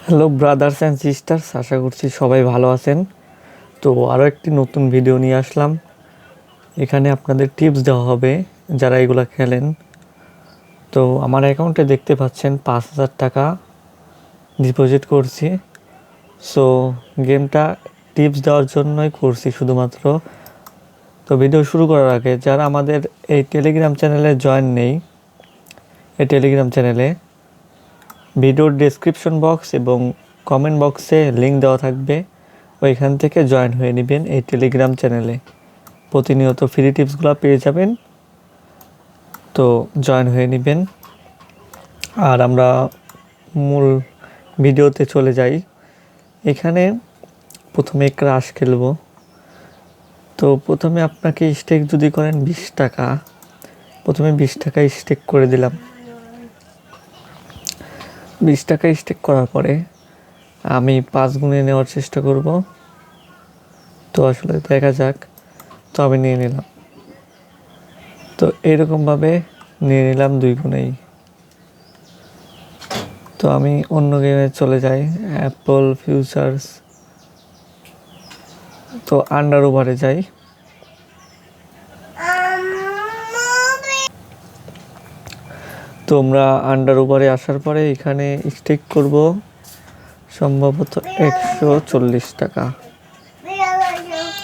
Hello brothers and sisters, আশা করছি সবাই ভালো আছেন। তো আরও একটি নতুন ভিডিও নিয়ে আসলাম। এখানে আপনাদের টিপস দেওয়া হবে যারা এগুলো খেলেন। তো আমার অ্যাকাউন্টে দেখতে পাচ্ছেন 5,000 টাকা ডিপোজিট করছি। সো গেমটা টিপস দেওয়ার জন্যই করছি শুধুমাত্র। তো ভিডিও শুরু করার আগে যারা আমাদের এই টেলিগ্রাম চ্যানেলে জয়েন নেই, এই টেলিগ্রাম চ্যানেলে ভিডিওর ডেসক্রিপশন বক্স এবং কমেন্ট বক্সে লিঙ্ক দেওয়া থাকবে, ওইখান থেকে জয়েন হয়ে নেবেন এই টেলিগ্রাম চ্যানেলে। প্রতিনিয়ত ফ্রি টিপসগুলো পেয়ে যাবেন, তো জয়েন হয়ে নেবেন। আর আমরা মূল ভিডিওতে চলে যাই। এখানে প্রথমে ক্রাশ খেলবো। তো প্রথমে আপনাকে স্টেক যদি করেন 20 টাকা, প্রথমে 20 টাকা স্টেক করে দিলাম। 20 টাকা স্টেক করার পরে আমি 5 গুণে নেওয়ার চেষ্টা করব। তো আসলে দেখা যাক। তো আমি নিয়ে নিলাম। তো এরকমভাবে নিয়ে নিলাম 2 গুণেই। তো আমি অন্য গেমে চলে যাই, অ্যাপল ফিউচার্স। তো আন্ডার ওভারে যাই। তো আমরা আন্ডার ওভারে আসার পরে এখানে স্টেক করব সম্ভবত 140 টাকা।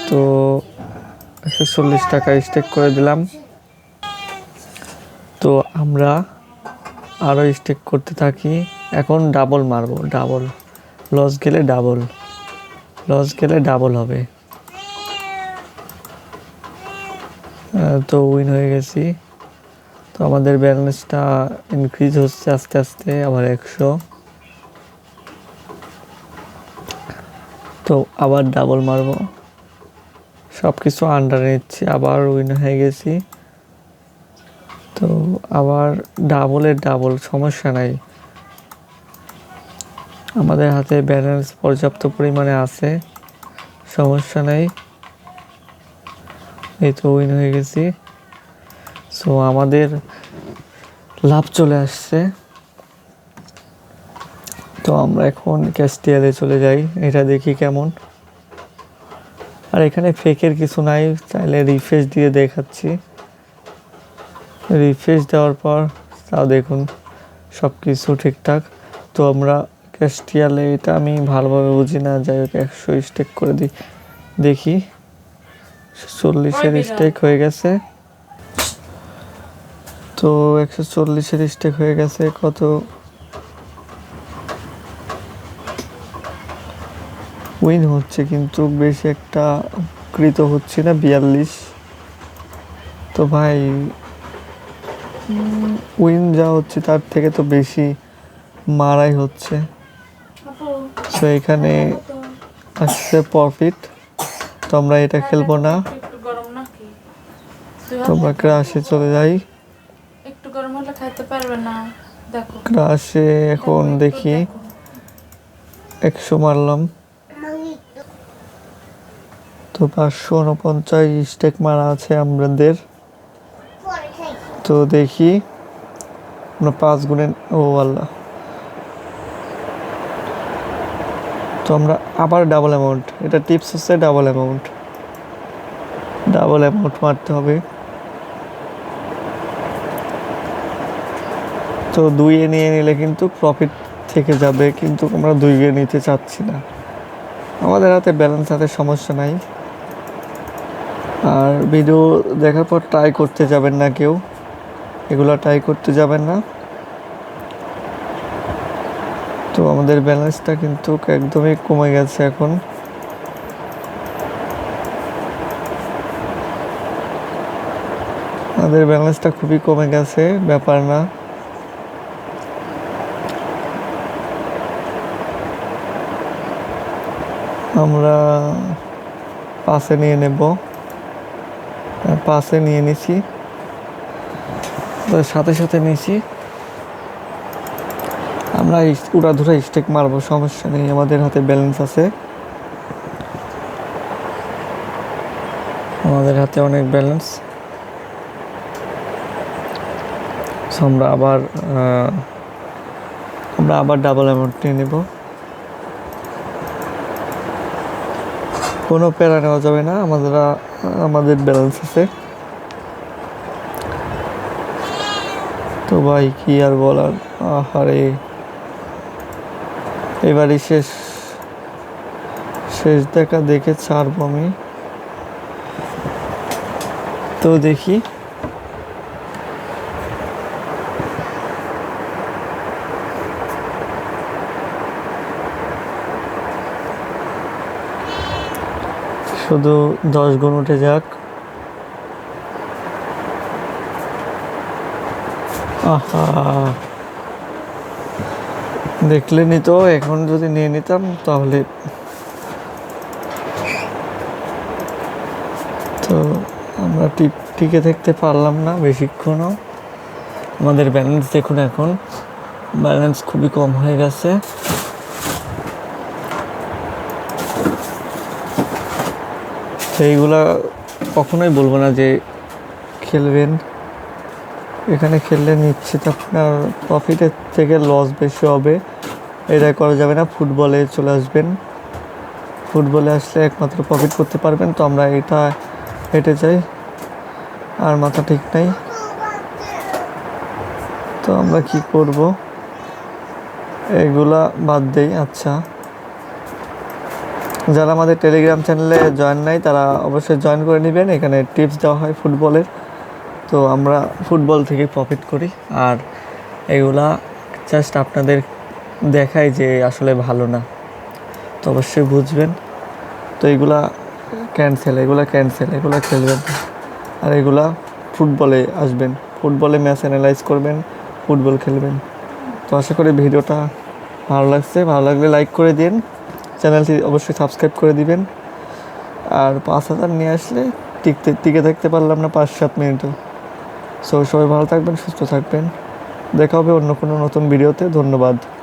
তো 140 টাকা স্টেক করে দিলাম। তো আমরা আরও স্টেক করতে থাকি। এখন ডাবল মারবো, ডাবল লস গেলে ডাবল হবে। তো উইন হয়ে গেছি। তো আমাদের ব্যালেন্সটা ইনক্রিজ হচ্ছে আস্তে আস্তে, আবার 100। তো আবার ডাবল মারবো, সব কিছু আন্ডারে নিচ্ছি, আবার উইন হয়ে গেছি। তো আবার ডাবলের ডাবল, সমস্যা নাই, আমাদের হাতে ব্যালেন্স পর্যাপ্ত পরিমাণে আছে, সমস্যা নাই। এই তো উইন হয়ে গেছি। সো আমাদের লাভ চলে আসছে। তো আমরা এখন ক্যাস্টিয়ালে চলে যাই, এটা দেখি কেমন। আর এখানে ফেকের কিছু নাই, চাইলে রিফ্রেশ দিয়ে দেখাচ্ছি। রিফ্রেশ দেওয়ার পর তাও দেখুন সব কিছু ঠিকঠাক। তো আমরা ক্যাস্টিয়ালে, এটা আমি ভালোভাবে বুঝি না, যাই হোক 100 স্টেক করে দিই, দেখি 40-এর স্টেক হয়ে গেছে। তো 140-এর স্টেক হয়ে গেছে। কত উইন হচ্ছে কিন্তু বেশি একটা কৃত হচ্ছে না, 42। তো ভাই উইন যা হচ্ছে তার থেকে তো বেশি মারাই হচ্ছে। তো এখানে আসছে প্রফিট। তো আমরা এটা খেলবো না, তোমরা ক্রাশে চলে যাই। ক্রাশে এখন দেখি 100 মারলাম। তো 549 স্টেক মারা আছে আমাদের। তো দেখি আমরা 5 গুণে, ও আল্লাহ। তো আমরা আবার ডাবল অ্যামাউন্ট, এটা টিপস হচ্ছে ডাবল অ্যামাউন্ট মারতে হবে। তো 2-এ নিয়ে নিলে কিন্তু প্রফিট থেকে যাবে, কিন্তু আমরা 2-এ নিতে চাচ্ছি না, আমাদের হাতে ব্যালেন্স হাতে সমস্যা নাই। আর ভিডিও দেখার পর ট্রাই করতে যাবেন না কেউ, এগুলো ট্রাই করতে যাবেন না। তো আমাদের ব্যালেন্সটা কিন্তু একদমই কমে গেছে এখন। আমাদের ব্যালেন্সটা খুবই কমে গেছে, ব্যাপার না। আমরা 5-এ নিয়ে নেব, 5-এ নিয়ে নিছি, সাথে সাথে নিছি। আমরা উড়াধুরা স্টেক মারবো, সমস্যা নেই, আমাদের হাতে ব্যালেন্স আছে, আমাদের হাতে অনেক ব্যালেন্স। আমরা আবার ডাবল অ্যামাউন্ট নিয়ে নেব। কোনো প্যারা নেওয়া যাবে না, আমাদের ব্যালেন্স আছে। তো ভাই কি আর বলার, আহারে এবারই শেষ দেখা দেখে ছাড়বো আমি। তো দেখি শুধু 10 গুণ উঠে যাক। আহা, দেখলেনি তো, এখন যদি নিয়ে নিতাম তাহলে। তো আমরা টিকে থাকতে পারলাম না বেশিক্ষণও। আমাদের ব্যালেন্স দেখুন, এখন ব্যালেন্স খুবই কম হয়ে গেছে। সেইগুলা কখনোই বলবো না যে খেলবেন, এখানে খেললে নিশ্চিত আপনার প্রফিটের থেকে লস বেশি হবে। এটা করা যাবে না। ফুটবলে চলে আসবেন, ফুটবলে আসলে একমাত্র প্রফিট করতে পারবেন। তো আমরা এটা হেঁটে যাই, আর মাথা ঠিক নাই। তো আমরা কি করব, এগুলা বাদ দেই। আচ্ছা, যারা আমাদের টেলিগ্রাম চ্যানেলে জয়েন নাই তারা অবশ্যই জয়েন করে নেবেন। এখানে টিপস দেওয়া হয় ফুটবলের। তো আমরা ফুটবল থেকে প্রফিট করি, আর এগুলা জাস্ট আপনাদের দেখায় যে আসলে ভালো না। তো অবশ্যই বুঝবেন। তো এগুলা ক্যান্সেল, এগুলা খেলবেন। আর এগুলা ফুটবলে আসবেন, ফুটবলে ম্যাচ অ্যানালাইজ করবেন, ফুটবল খেলবেন। তো আশা করি ভিডিওটা ভালো লাগছে। ভালো লাগলে লাইক করে দিন, চ্যানেলটি অবশ্যই সাবস্ক্রাইব করে দিবেন। আর 5,000 নিয়ে আসলে টিকে থাকতে পারলাম না 5-7 মিনিটও। সো সবাই ভালো থাকবেন, সুস্থ থাকবেন। দেখা হবে অন্য কোনো নতুন ভিডিওতে। ধন্যবাদ।